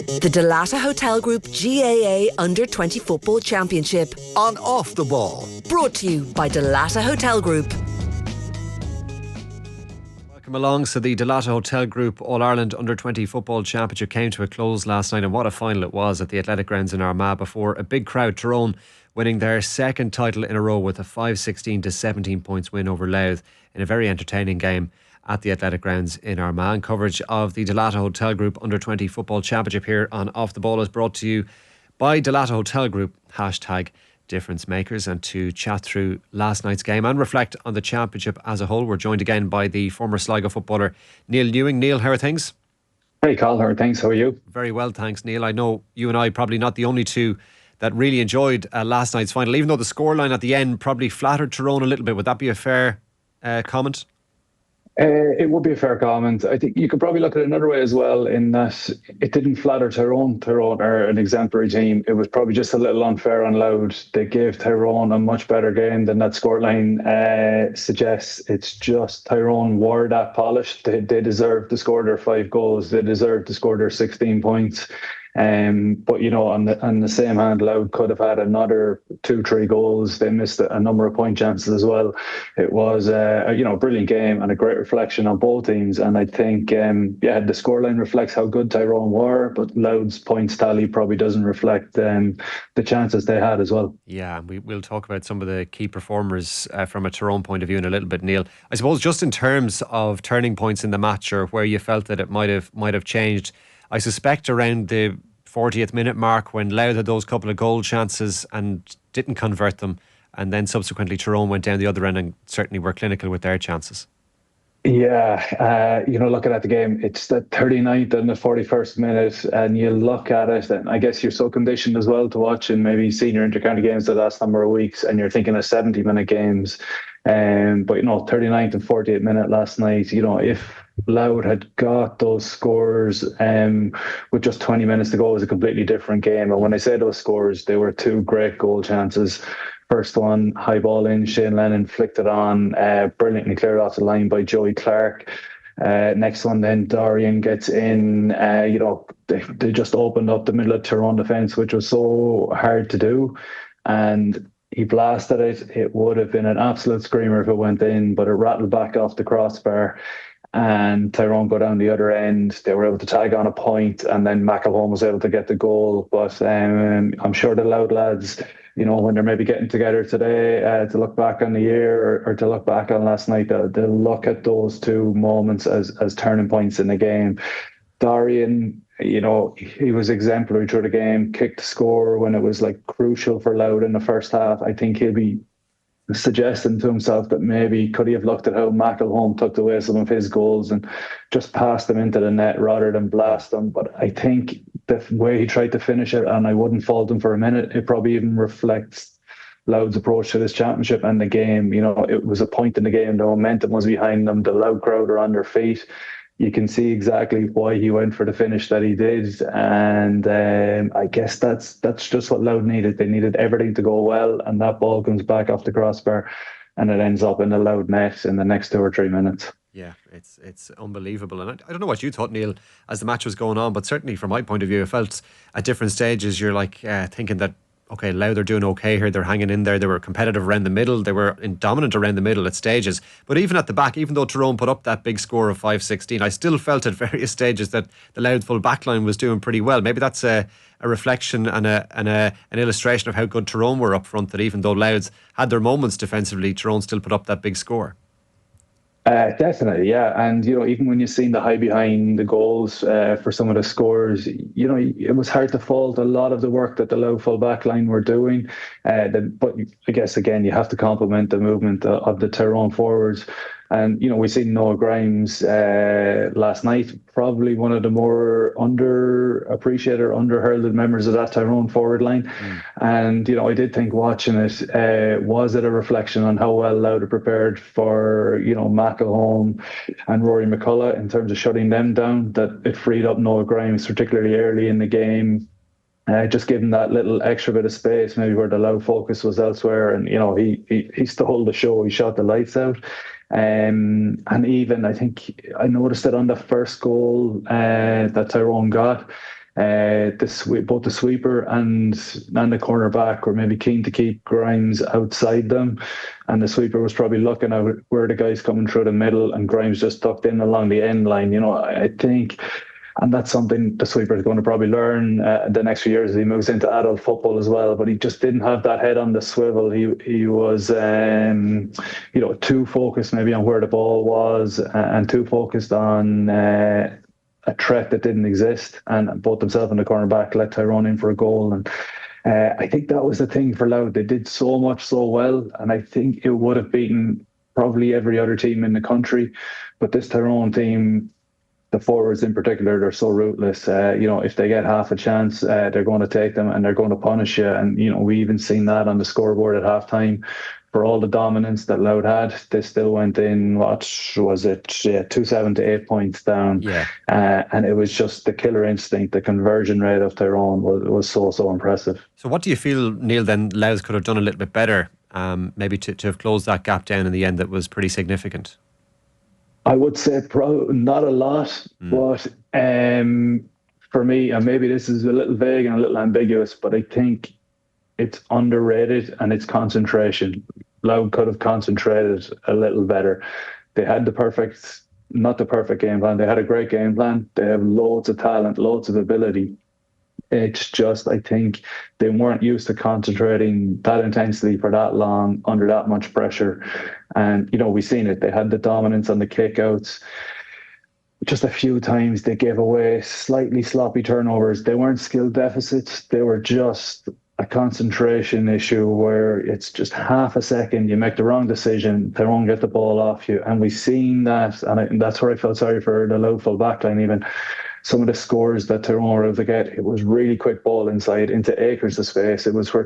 The Dalata Hotel Group GAA Under-20 Football Championship. On Off the Ball. Brought to you by Dalata Hotel Group. Welcome along. So the Dalata Hotel Group All-Ireland Under-20 Football Championship came to a close last night, and what a final it was at the Athletic Grounds in Armagh before a big crowd. Tyrone winning their second title in a row with a 5-16 to 17 points win over Louth in a very entertaining game at the Athletic Grounds in Armagh. And coverage of the Dalata Hotel Group Under-20 Football Championship here on Off the Ball is brought to you by Dalata Hotel Group, #Difference Makers. And to chat through last night's game and reflect on the championship as a whole, we're joined again by the former Sligo footballer Neil Ewing. Neil, how are things? Hey Cathal, how are things? How are you? Very well, thanks, Neil. I know you and I probably not the only two that really enjoyed last night's final, even though the scoreline at the end probably flattered Tyrone a little bit. Would that be a fair comment? It would be a fair comment. I think you could probably look at it another way as well, in that it didn't flatter Tyrone. Tyrone are an exemplary team. It was probably just a little unfair on Louth. They gave Tyrone a much better game than that scoreline suggests. It's just Tyrone were that polished. They deserved to score their 5 goals. They deserved to score their 16 points. But you know, on the same hand, Louth could have had another 2-3 goals. They missed a number of point chances as well. It was a brilliant game and a great reflection on both teams. And I think the scoreline reflects how good Tyrone were, but Louth's points tally probably doesn't reflect the chances they had as well. Yeah, we'll talk about some of the key performers from a Tyrone point of view in a little bit, Neil. I suppose just in terms of turning points in the match, or where you felt that it might have changed, I suspect around the 40th minute mark, when Louth had those couple of goal chances and didn't convert them, and then subsequently Tyrone went down the other end and certainly were clinical with their chances. Yeah, looking at the game, it's the 39th and the 41st minute, and you look at it, and I guess you're so conditioned as well to watching maybe senior intercounty games the last number of weeks, and you're thinking of 70-minute games. But 39th and 48th minute last night, if Louth had got those scores with just 20 minutes to go, it was a completely different game. And when I say those scores, they were 2 great goal chances. First one, high ball in, Shane Lennon flicked it on, brilliantly cleared off the line by Joey Clark. Next one then, Dorian gets in. They just opened up the middle of Tyrone defence, which was so hard to do. And he blasted it. It would have been an absolute screamer if it went in, but it rattled back off the crossbar. And Tyrone go down the other end. They were able to tag on a point, and then McElhone was able to get the goal. But I'm sure the Louth lads, when they're maybe getting together today to look back on the year or to look back on last night, they'll look at those 2 moments as turning points in the game. Dorian, he was exemplary through the game, kicked the score when it was crucial for Louth in the first half. I think he'll be suggesting to himself that maybe could he have looked at how McElhone took away some of his goals and just passed them into the net rather than blast them. But I think the way he tried to finish it, and I wouldn't fault him for a minute, it probably even reflects Louth's approach to this championship and the game. It was a point in the game, the momentum was behind them, the Louth crowd are on their feet. You can see exactly why he went for the finish that he did, and I guess that's just what Louth needed. They needed everything to go well, and that ball comes back off the crossbar, and it ends up in the Louth net in the next 2 or 3 minutes. Yeah, it's unbelievable. And I don't know what you thought, Neil, as the match was going on, but certainly from my point of view, it felt at different stages you're thinking that, okay, Louth are doing okay here. They're hanging in there. They were competitive around the middle. They were dominant around the middle at stages. But even at the back, even though Tyrone put up that big score of 5-16, I still felt at various stages that the Louth full backline was doing pretty well. Maybe that's a reflection and an illustration of how good Tyrone were up front, that even though Louth had their moments defensively, Tyrone still put up that big score. Definitely, yeah. And, even when you've seen the high behind the goals for some of the scores, it was hard to fault a lot of the work that the Louth full back line were doing. But I guess, again, you have to compliment the movement of the Tyrone forwards. And, we seen Noah Grimes last night, probably one of the more underappreciated, underheralded members of that Tyrone forward line. And, I did think watching it, was it a reflection on how well Louth had prepared for, McElhone and Rory McCullough in terms of shutting them down, that it freed up Noah Grimes, particularly early in the game. Just giving that little extra bit of space, maybe where the Louth focus was elsewhere. And, he stole the show. He shot the lights out. And even I think I noticed it on the first goal that Tyrone got. Both the sweeper and the cornerback were maybe keen to keep Grimes outside them, and the sweeper was probably looking at where the guy's coming through the middle, and Grimes just tucked in along the end line. I think. And that's something the sweeper is going to probably learn the next few years as he moves into adult football as well. But he just didn't have that head on the swivel. He was, too focused maybe on where the ball was, and too focused on a threat that didn't exist. And both himself and the cornerback let Tyrone in for a goal. And I think that was the thing for Louth. They did so much so well, and I think it would have beaten probably every other team in the country. But this Tyrone team, the forwards in particular, they're so ruthless. If they get half a chance, they're going to take them and they're going to punish you. And, we even seen that on the scoreboard at halftime. For all the dominance that Louth had, they still went in, 2-7 to 8 points down. Yeah. And it was just the killer instinct. The conversion rate of Tyrone was so impressive. So what do you feel, Neil, then Louth could have done a little bit better, maybe to have closed that gap down in the end that was pretty significant? I would say not a lot, but for me, and maybe this is a little vague and a little ambiguous, but I think it's underrated, and it's concentration. Louth could have concentrated a little better. They had not the perfect game plan. They had a great game plan. They have loads of talent, loads of ability. It's just, I think they weren't used to concentrating that intensely for that long under that much pressure. And, we've seen it. They had the dominance on the kickouts. Just a few times they gave away slightly sloppy turnovers. They weren't skill deficits. They were just a concentration issue where it's just half a second, you make the wrong decision, they won't get the ball off you. And we've seen that. And that's where I felt sorry for the Louth full backline even. Some of the scores that Tyrone were able to get, it was really quick ball inside into acres of space. It was where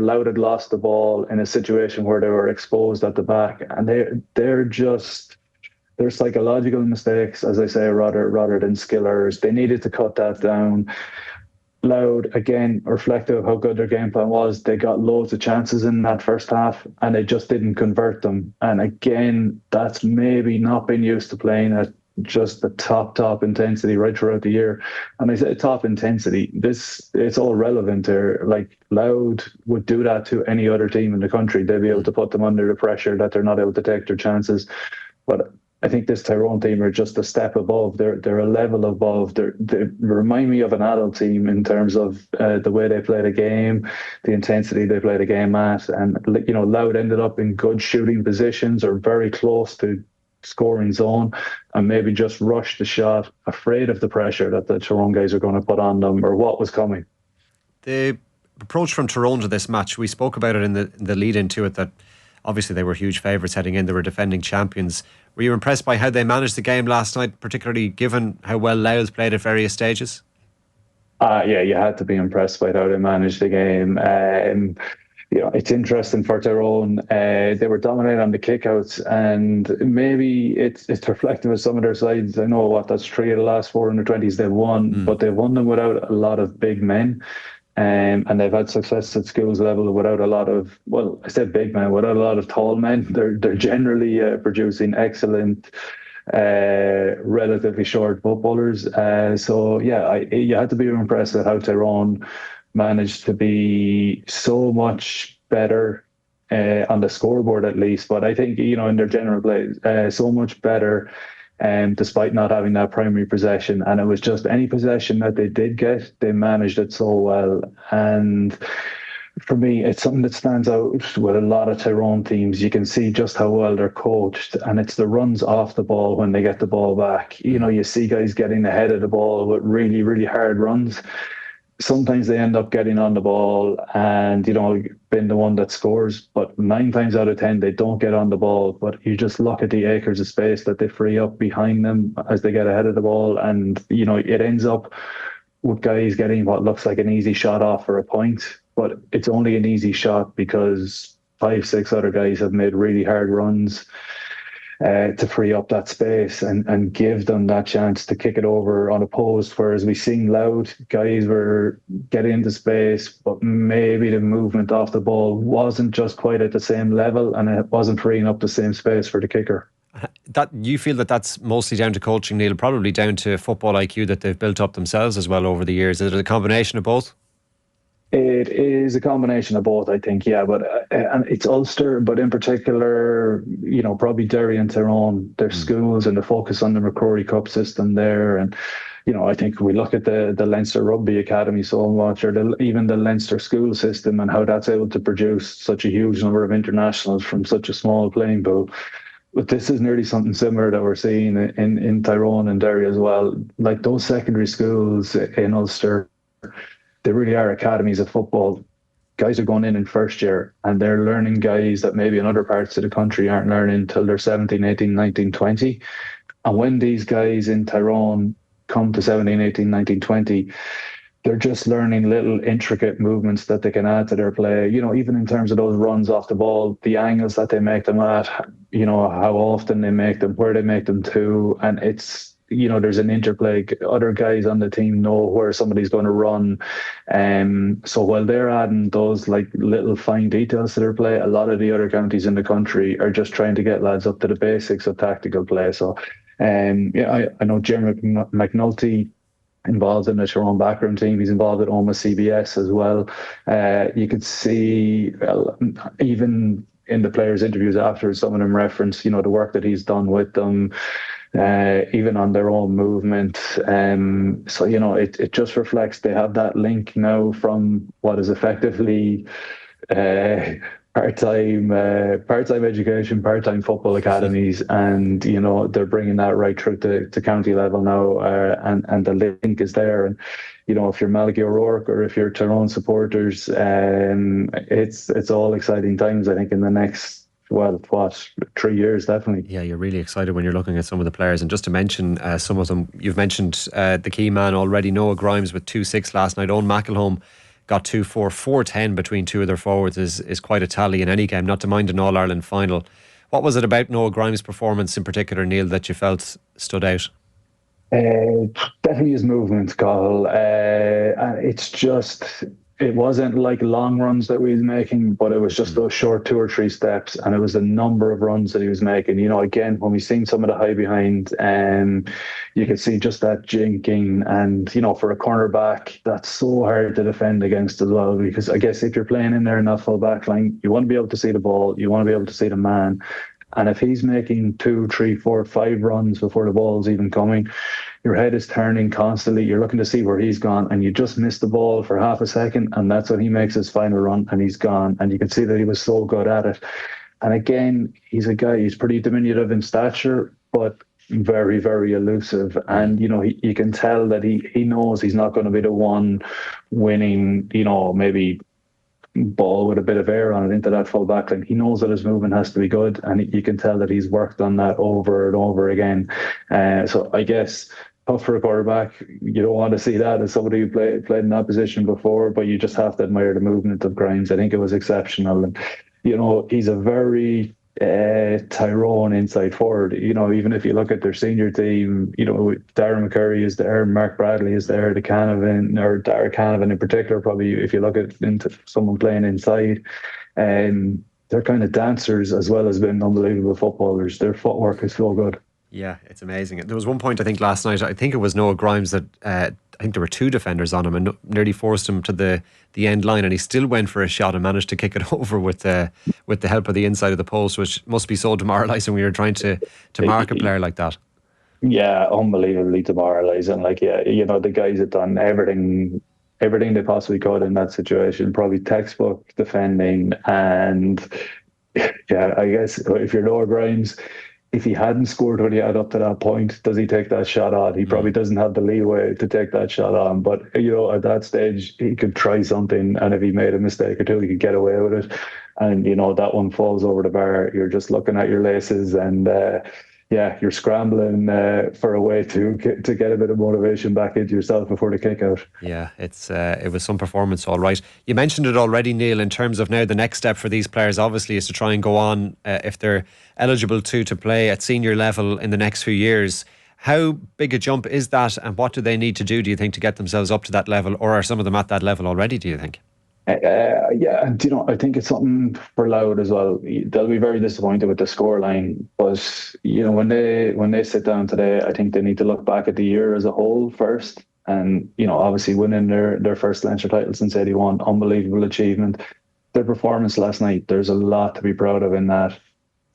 Louth had lost the ball in a situation where they were exposed at the back, and they're psychological mistakes, as I say, rather than skill errors. They needed to cut that down. Louth, again, reflective of how good their game plan was. They got loads of chances in that first half, and they just didn't convert them. And again, that's maybe not been used to playing at just the top intensity right throughout the year. And I say top intensity, it's all relevant there. Like, Louth would do that to any other team in the country. They'd be able to put them under the pressure that they're not able to take their chances. But I think this Tyrone team are just a step above. They're a level above. They remind me of an adult team in terms of the way they play the game, the intensity they play the game at. And, Louth ended up in good shooting positions or very close to scoring zone, and maybe just rushed the shot, afraid of the pressure that the Tyrone guys are going to put on them or what was coming. The approach from Tyrone to this match, we spoke about it in the lead into it, that obviously they were huge favourites heading in. They were defending champions. Were you impressed by how they managed the game last night, particularly given how well Louth played at various stages? Yeah, you had to be impressed by how they managed the game. It's interesting for Tyrone. They were dominating on the kickouts, and maybe it's reflective of some of their sides. I know that's 3 of the last 4 under-20s they've won, but they've won them without a lot of big men. And they've had success at schools level without a lot of, I said big men, without a lot of tall men. They're generally producing excellent, relatively short footballers. You had to be impressed with how Tyrone managed to be so much better on the scoreboard, at least. But I think, in their general play, so much better. Despite not having that primary possession. And it was just any possession that they did get, they managed it so well. And for me, it's something that stands out with a lot of Tyrone teams. You can see just how well they're coached, and it's the runs off the ball when they get the ball back. You see guys getting ahead of the ball with really, really hard runs. Sometimes they end up getting on the ball and, being the one that scores. But 9 times out of 10, they don't get on the ball. But you just look at the acres of space that they free up behind them as they get ahead of the ball. And, it ends up with guys getting what looks like an easy shot off for a point. But it's only an easy shot because 5-6 other guys have made really hard runs to free up that space and give them that chance to kick it over unopposed. Whereas we seen Louth, guys were getting into space, but maybe the movement off the ball wasn't just quite at the same level, and it wasn't freeing up the same space for the kicker. That you feel that's mostly down to coaching, Neil, probably down to football IQ that they've built up themselves as well over the years. Is it a combination of both? It is a combination of both, I think, yeah. But and it's Ulster, but in particular, probably Derry and Tyrone, their schools and the focus on the McCrory Cup system there. And I think we look at the Leinster Rugby Academy so much, or even the Leinster school system, and how that's able to produce such a huge number of internationals from such a small playing pool. But this is nearly something similar that we're seeing in Tyrone and Derry as well. Like those secondary schools in Ulster, they really are academies of football. Guys are going in first year and they're learning guys that maybe in other parts of the country aren't learning until they're 17, 18, 19, 20. And when these guys in Tyrone come to 17, 18, 19, 20, they're just learning little intricate movements that they can add to their play. Even in terms of those runs off the ball, the angles that they make them at, how often they make them, where they make them to. And it's, there's an interplay. Other guys on the team know where somebody's going to run. So while they're adding those like little fine details to their play, a lot of the other counties in the country are just trying to get lads up to the basics of tactical play. So, I know Jeremy McNulty involved in the Tyrone backroom team. He's involved at Oma CBS as well. You could see even in the players' interviews after, some of them reference, the work that he's done with them. Even on their own movement. So, it just reflects they have that link now from what is effectively part-time education, part-time football academies, and they're bringing that right through to county level now, and the link is there. And if you're Malachy O'Rourke or if you're Tyrone supporters, it's all exciting times, I think, in the next 3 years, definitely. Yeah, you're really excited when you're looking at some of the players. And just to mention some of them, you've mentioned the key man already, Noah Grimes with 2-6 last night. Owen McElhone got 2-4, 4-10 between two of their forwards is quite a tally in any game, not to mind an All-Ireland final. What was it about Noah Grimes' performance in particular, Neil, that you felt stood out? Definitely his movement, Cathal. It wasn't like long runs that he was making, but it was just those short 2 or 3 steps, and it was the number of runs that he was making. Again, when we've seen some of the high behind, you could see just that jinking, and for a cornerback, that's so hard to defend against as well, because I guess if you're playing in there in that full back line, you want to be able to see the ball, you want to be able to see the man. And if he's making 2, 3, 4, 5 runs before the ball's even coming, your head is turning constantly. You're looking to see where he's gone, and you just miss the ball for half a second, and that's when he makes his final run, and he's gone. And you can see that he was so good at it. And again, he's a guy, he's pretty diminutive in stature, but very, very elusive. And, you can tell that he knows he's not going to be the one winning, maybe ball with a bit of air on it into that full back line. He knows that his movement has to be good, and you can tell that he's worked on that over and over again. So I guess tough for a quarterback. You don't want to see that as somebody who played in that position before, but you just have to admire the movement of Grimes. I think it was exceptional. And he's a very Tyrone inside forward. Even if you look at their senior team, Darren McCurry is there, Mark Bradley is there, the Canavan, or Dara Canavan in particular, probably if you look at into someone playing inside, they're kind of dancers as well as being unbelievable footballers. Their footwork is so good. Yeah, it's amazing. There was one point, I think, last night, I think it was Noah Grimes that I think there were 2 defenders on him and nearly forced him to the end line, and he still went for a shot and managed to kick it over with the help of the inside of the post, which must be so demoralising when you're trying to mark a player like that. Yeah, unbelievably demoralising. The guys had done everything they possibly could in that situation, probably textbook defending. And yeah, I guess if you're Noah Grimes, if he hadn't scored when he had up to that point, does he take that shot on? He probably doesn't have the leeway to take that shot on. But, at that stage, he could try something. And if he made a mistake or two, he could get away with it. And, that one falls over the bar. You're just looking at your laces and, you're scrambling for a way to get a bit of motivation back into yourself before the kick out. Yeah, it was some performance, all right. You mentioned it already, Neil, in terms of now the next step for these players, obviously, is to try and go on, if they're eligible to play at senior level in the next few years. How big a jump is that, and what do they need to do you think, to get themselves up to that level, or are some of them at that level already, do you think? Yeah, and I think it's something for Louth as well. They'll be very disappointed with the scoreline, but when they sit down today, I think they need to look back at the year as a whole first. And obviously winning their first Leinster title since '81, unbelievable achievement. Their performance last night, there's a lot to be proud of in that,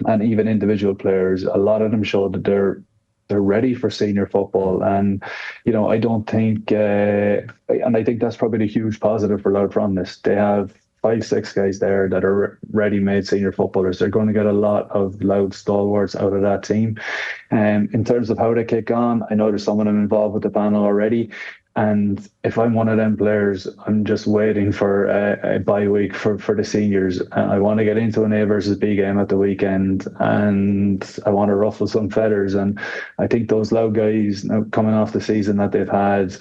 and even individual players, a lot of them showed that they're ready for senior football. And I don't think, and I think that's probably the huge positive for Louth from this. They have 5, 6 guys there that are ready-made senior footballers. They're going to get a lot of Louth stalwarts out of that team. And in terms of how they kick on, I know there's someone involved with the panel already. And if I'm one of them players, I'm just waiting for a bye week for the seniors. I want to get into an A versus B game at the weekend, and I want to ruffle some feathers. And I think those Louth guys, now coming off the season that they've had,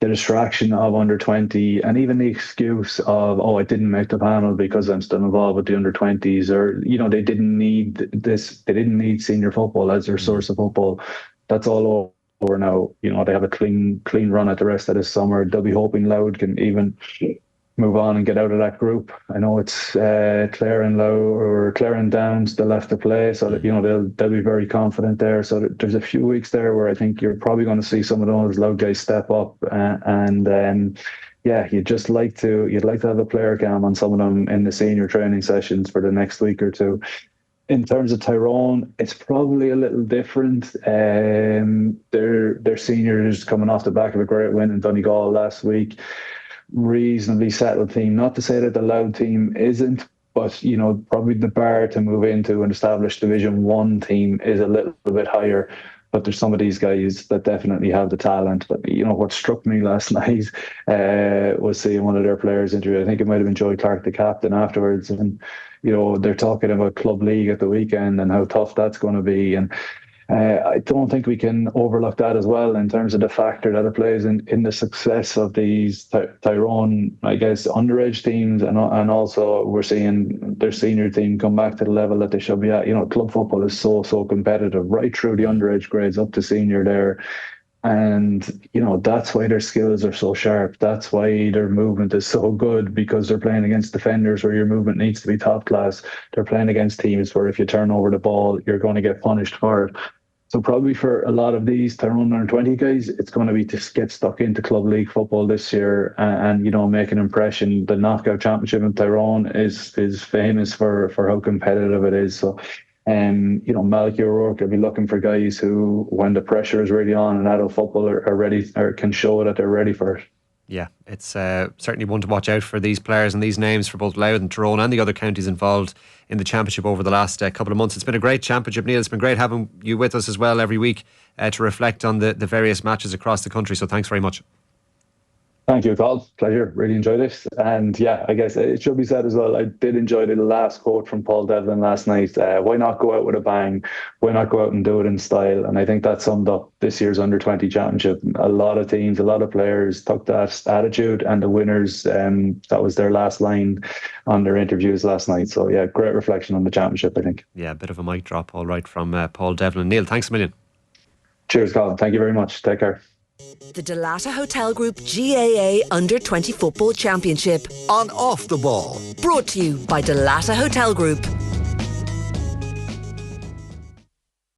the distraction of under 20, and even the excuse of, oh, I didn't make the panel because I'm still involved with the under 20s, or they didn't need this, they didn't need senior football as their source of football. That's all over now. They have a clean run at the rest of this summer. They'll be hoping Louth can even move on and get out of that group. I know it's Clare and Downs still left to play, so that they'll be very confident there. So there's a few weeks there where I think you're probably going to see some of those Louth guys step up, and yeah, you'd like to have a player cam on some of them in the senior training sessions for the next week or two. In terms of Tyrone, it's probably a little different. Their seniors coming off the back of a great win in Donegal last week. Reasonably settled team. Not to say that the Louth team isn't, but probably the bar to move into an established Division 1 team is a little bit higher. But there's some of these guys that definitely have the talent. But what struck me last night was seeing one of their players interviewed. I think it might have been Joey Clark, the captain, afterwards, and they're talking about club league at the weekend and how tough that's going to be. And I don't think we can overlook that as well in terms of the factor that it plays in the success of these Tyrone, I guess, underage teams, and also we're seeing their senior team come back to the level that they should be at. Club football is so competitive right through the underage grades up to senior there. And, that's why their skills are so sharp. That's why their movement is so good, because they're playing against defenders where your movement needs to be top class. They're playing against teams where if you turn over the ball, you're going to get punished for it. So probably for a lot of these Tyrone under 20 guys, it's going to be to get stuck into club league football this year and make an impression. The knockout championship in Tyrone is famous for how competitive it is. So Malachy O'Rourke will be looking for guys who, when the pressure is really on in adult football, are ready, or can show that they're ready for it. Yeah, it's certainly one to watch out for, these players and these names for both Louth and Tyrone and the other counties involved in the championship over the last couple of months. It's been a great championship, Neil. It's been great having you with us as well every week to reflect on the various matches across the country. So thanks very much. Thank you, Cathal. Pleasure. Really enjoyed it. And yeah, I guess it should be said as well, I did enjoy the last quote from Paul Devlin last night. Why not go out with a bang? Why not go out and do it in style? And I think that summed up this year's under 20 championship. A lot of teams, a lot of players took that attitude, and the winners, that was their last line on their interviews last night. So yeah, great reflection on the championship, I think. Yeah, a bit of a mic drop, all right, from Paul Devlin. Neil, thanks a million. Cheers, Colin. Thank you very much. Take care. The Dalata Hotel Group GAA Under 20 Football Championship. On Off the Ball. Brought to you by Dalata Hotel Group.